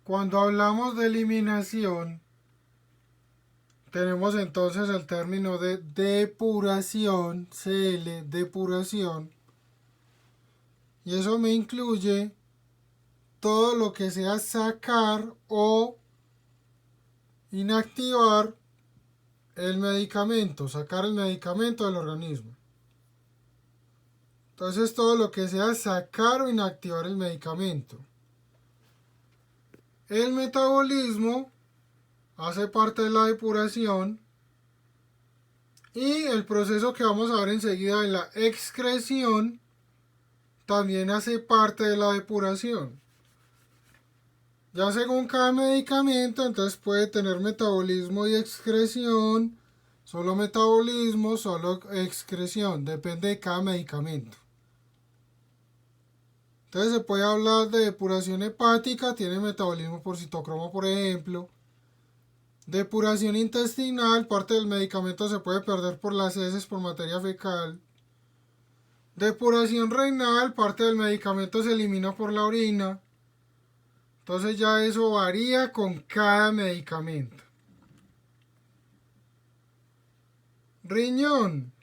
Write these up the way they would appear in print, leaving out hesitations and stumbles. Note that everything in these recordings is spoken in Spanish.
Cuando hablamos de eliminación, tenemos entonces el término de depuración, depuración, y eso me incluye todo lo que sea sacar o inactivar el medicamento, sacar el medicamento del organismo. Entonces todo lo que sea sacar o inactivar el medicamento. El metabolismo hace parte de la depuración y el proceso que vamos a ver enseguida de la excreción también hace parte de la depuración. Ya según cada medicamento, entonces puede tener metabolismo y excreción, solo metabolismo, solo excreción, depende de cada medicamento. Entonces se puede hablar de depuración hepática, tiene metabolismo por citocromo, por ejemplo. Depuración intestinal, parte del medicamento se puede perder por las heces, por materia fecal. Depuración renal, parte del medicamento se elimina por la orina. Entonces ya eso varía con cada medicamento. Riñón.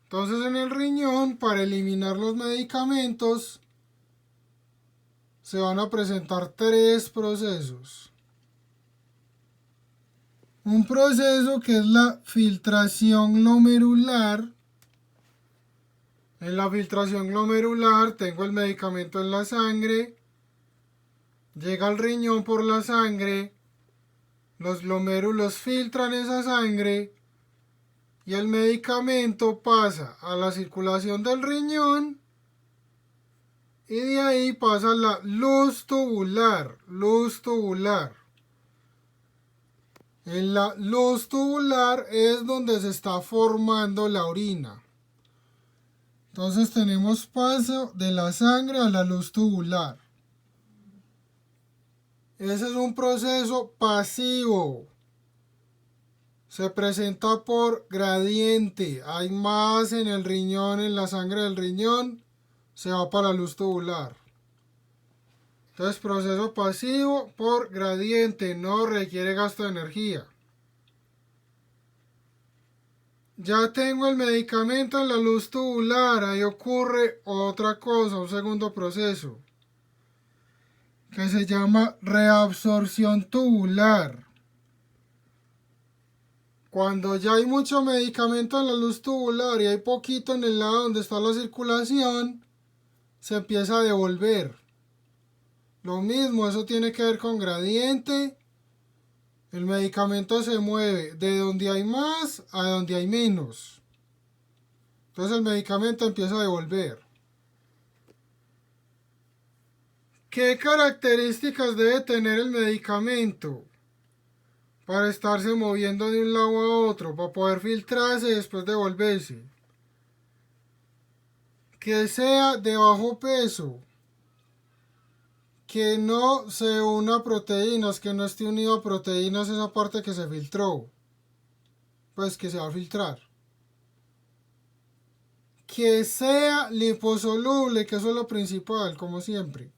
Entonces en el riñón, para eliminar los medicamentos, se van a presentar tres procesos. Un proceso que es la filtración glomerular. En la filtración glomerular tengo el medicamento en la sangre, llega al riñón por la sangre, los glomérulos filtran esa sangre y el medicamento pasa a la circulación del riñón y de ahí pasa a la luz tubular, En la luz tubular es donde se está formando la orina. Entonces tenemos paso de la sangre a la luz tubular. Ese es un proceso pasivo. Se presenta por gradiente. Hay más en el riñón, en la sangre del riñón, se va para la luz tubular. Entonces, proceso pasivo por gradiente, no requiere gasto de energía. Ya tengo el medicamento en la luz tubular, ahí ocurre otra cosa, un segundo proceso, que se llama reabsorción tubular. Cuando ya hay mucho medicamento en la luz tubular y hay poquito en el lado donde está la circulación, se empieza a devolver. Lo mismo, eso tiene que ver con gradiente. El medicamento se mueve de donde hay más a donde hay menos. Entonces el medicamento empieza a devolver. ¿Qué características debe tener el medicamento para estarse moviendo de un lado a otro, para poder filtrarse y después devolverse? Que sea de bajo peso, que no se una a proteínas, que no esté unido a proteínas esa parte que se filtró, pues que se va a filtrar. Que sea liposoluble, que eso es lo principal, como siempre.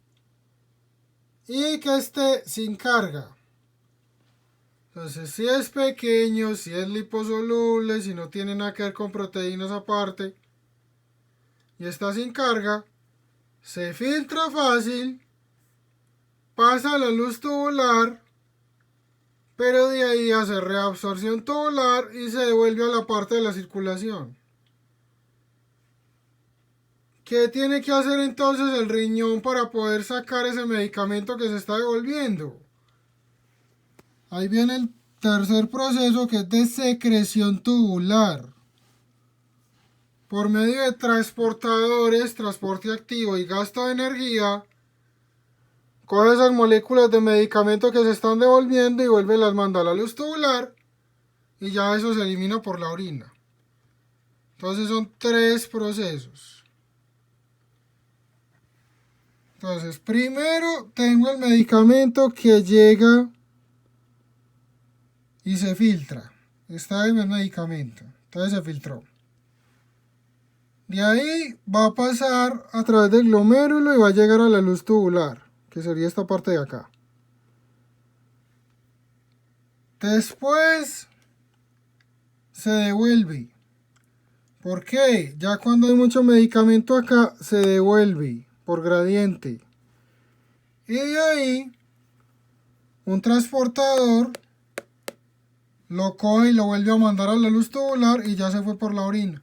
Y que esté sin carga. Entonces, si es pequeño, si es liposoluble, si no tiene nada que ver con proteínas aparte, y está sin carga, se filtra fácil, pasa a la luz tubular, pero de ahí hace reabsorción tubular y se devuelve a la parte de la circulación. ¿Qué tiene que hacer entonces el riñón para poder sacar ese medicamento que se está devolviendo? Ahí viene el tercer proceso, que es de secreción tubular. Por medio de transportadores, transporte activo y gasto de energía, coge esas moléculas de medicamento que se están devolviendo y vuelve las manda a la luz tubular y ya eso se elimina por la orina. Entonces son tres procesos. Entonces, primero tengo el medicamento que llega y se filtra. Está en el medicamento. Entonces se filtró. De ahí va a pasar a través del glomérulo y va a llegar a la luz tubular, que sería esta parte de acá. Después se devuelve. ¿Por qué? Ya cuando hay mucho medicamento acá, se devuelve por gradiente. Y de ahí, un transportador lo coge y lo vuelve a mandar a la luz tubular y ya se fue por la orina.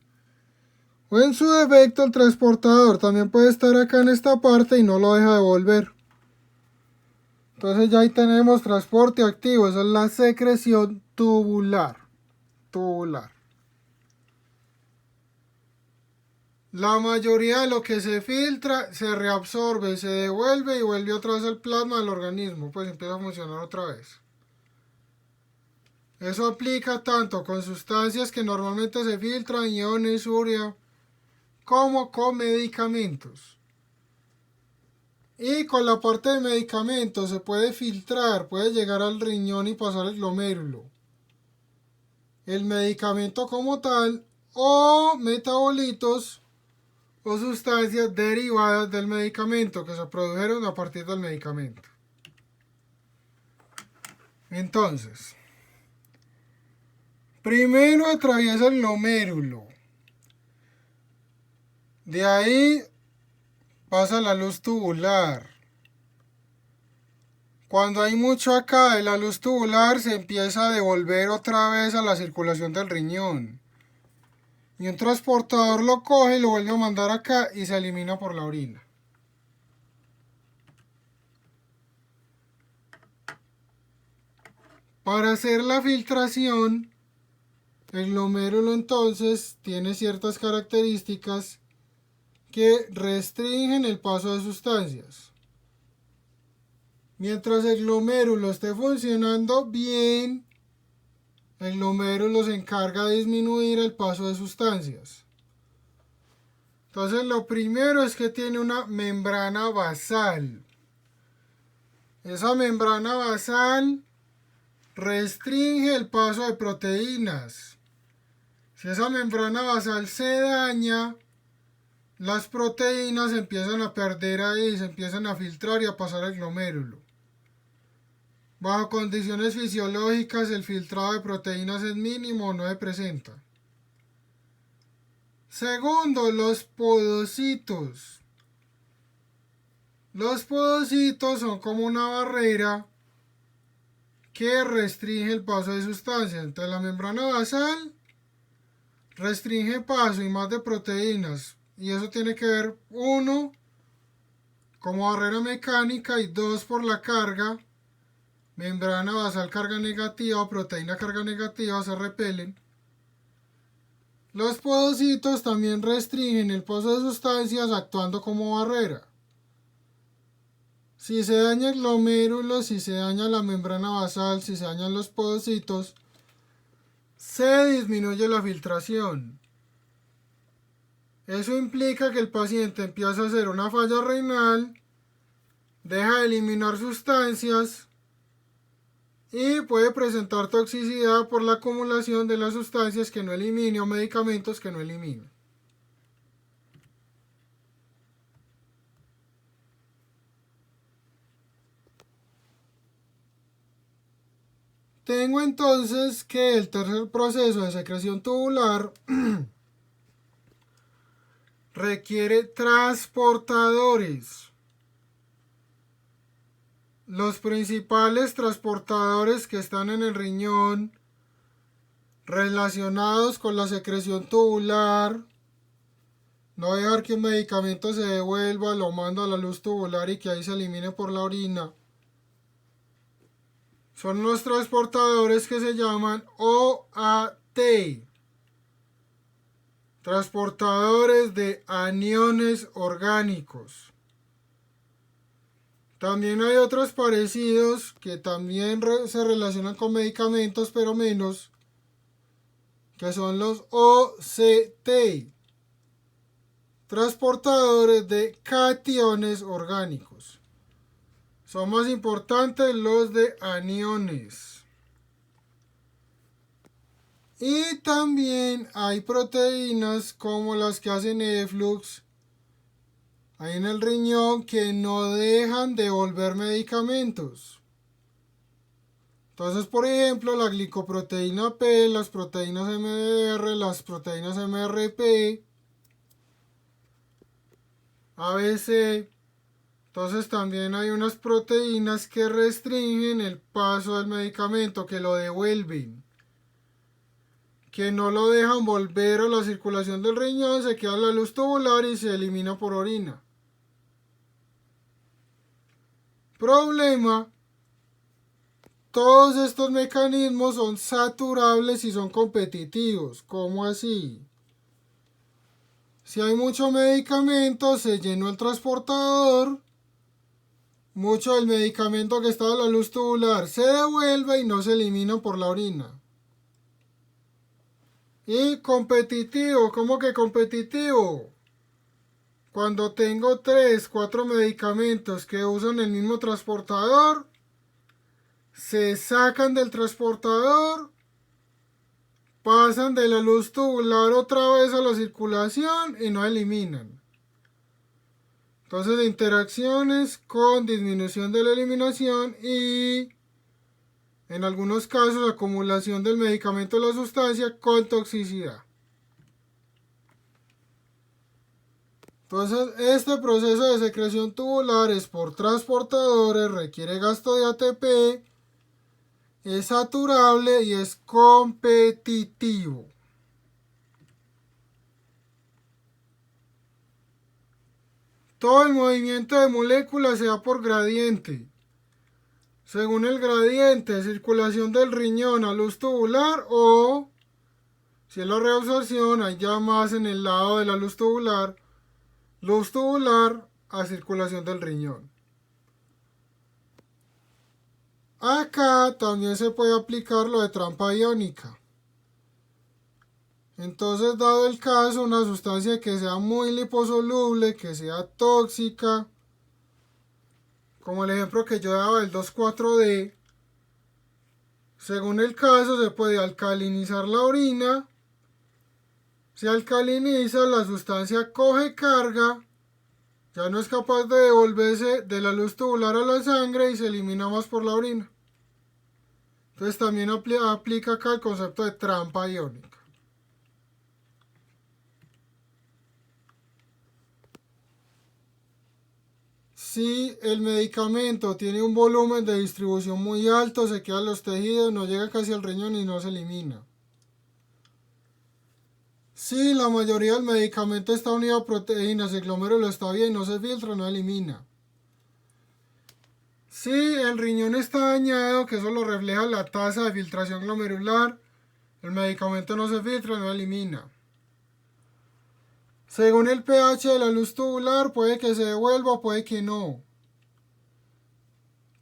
O en su defecto, el transportador también puede estar acá en esta parte y no lo deja devolver. Entonces ya ahí tenemos transporte activo, esa es la secreción tubular. La mayoría de lo que se filtra se reabsorbe, se devuelve y vuelve otra vez al plasma del organismo, pues empieza a funcionar otra vez. Eso aplica tanto con sustancias que normalmente se filtran, iones, urea, como con medicamentos. Y con la parte de medicamentos se puede filtrar, puede llegar al riñón y pasar el glomérulo. El medicamento como tal o metabolitos o sustancias derivadas del medicamento que se produjeron a partir del medicamento. Entonces, primero atraviesa el glomérulo. De ahí pasa la luz tubular. Cuando hay mucho acá de la luz tubular se empieza a devolver otra vez a la circulación del riñón. Y un transportador lo coge y lo vuelve a mandar acá y se elimina por la orina. Para hacer la filtración, el glomérulo entonces tiene ciertas características que restringen el paso de sustancias. Mientras el glomérulo esté funcionando bien, el glomérulo se encarga de disminuir el paso de sustancias. Entonces lo primero es que tiene una membrana basal. Esa membrana basal restringe el paso de proteínas. Si esa membrana basal se daña, las proteínas empiezan a perder ahí, se empiezan a filtrar y a pasar al glomérulo. Bajo condiciones fisiológicas, el filtrado de proteínas es mínimo o no se presenta. Segundo, los podocitos. Los podocitos son como una barrera que restringe el paso de sustancias. Entonces la membrana basal restringe paso y más de proteínas. Y eso tiene que ver, uno, como barrera mecánica y dos, por la carga. Membrana basal carga negativa o proteína carga negativa se repelen. Los podocitos también restringen el paso de sustancias actuando como barrera. Si se daña el glomérulo, si se daña la membrana basal, si se dañan los podocitos, se disminuye la filtración. Eso implica que el paciente empieza a hacer una falla renal, deja de eliminar sustancias y puede presentar toxicidad por la acumulación de las sustancias que no elimine o medicamentos que no elimine. Tengo entonces que el tercer proceso de secreción tubular requiere transportadores. Los principales transportadores que están en el riñón relacionados con la secreción tubular, no dejar que un medicamento se devuelva, lo mando a la luz tubular y que ahí se elimine por la orina, son los transportadores que se llaman OAT, transportadores de aniones orgánicos. También hay otros parecidos que también se relacionan con medicamentos, pero menos, que son los OCT, transportadores de cationes orgánicos. Son más importantes los de aniones. Y también hay proteínas como las que hacen efflux ahí en el riñón que no dejan de devolver medicamentos. Entonces, por ejemplo, la glicoproteína P, las proteínas MDR, las proteínas MRP, ABC. Entonces también hay unas proteínas que restringen el paso del medicamento, que lo devuelven, que no lo dejan volver a la circulación del riñón, se queda en la luz tubular y se elimina por orina. Problema: todos estos mecanismos son saturables y son competitivos. ¿Cómo así? Si hay mucho medicamento, se llenó el transportador, mucho del medicamento que está en la luz tubular se devuelve y no se elimina por la orina. Y competitivo, ¿cómo que competitivo? Cuando tengo 3, 4 medicamentos que usan el mismo transportador, se sacan del transportador, pasan de la luz tubular otra vez a la circulación y no eliminan. Entonces, interacciones con disminución de la eliminación y en algunos casos acumulación del medicamento de la sustancia con toxicidad. Entonces, este proceso de secreción tubular es por transportadores, requiere gasto de ATP, es saturable y es competitivo. Todo el movimiento de moléculas se da por gradiente. Según el gradiente, circulación del riñón a luz tubular o, si es la reabsorción, hay ya más en el lado de la luz tubular a circulación del riñón. Acá también se puede aplicar lo de trampa iónica. Entonces, dado el caso, una sustancia que sea muy liposoluble, que sea tóxica, como el ejemplo que yo daba del 2,4-D, según el caso se puede alcalinizar la orina. Se alcaliniza, la sustancia coge carga, ya no es capaz de devolverse de la luz tubular a la sangre y se elimina más por la orina. Entonces también aplica acá el concepto de trampa iónica. Si el medicamento tiene un volumen de distribución muy alto, se queda en los tejidos, no llega casi al riñón y no se elimina. Si la mayoría del medicamento está unido a proteínas, el glomérulo está bien, no se filtra, no elimina. Si el riñón está dañado, que eso lo refleja la tasa de filtración glomerular, el medicamento no se filtra, no elimina. Según el pH de la luz tubular, puede que se devuelva, puede que no.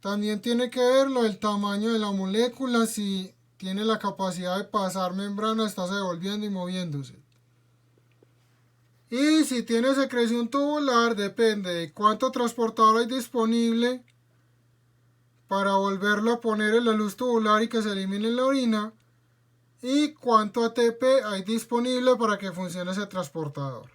También tiene que ver lo del tamaño de la molécula, si tiene la capacidad de pasar membrana, está devolviendo y moviéndose. Y si tiene secreción tubular, depende de cuánto transportador hay disponible para volverlo a poner en la luz tubular y que se elimine en la orina, y cuánto ATP hay disponible para que funcione ese transportador.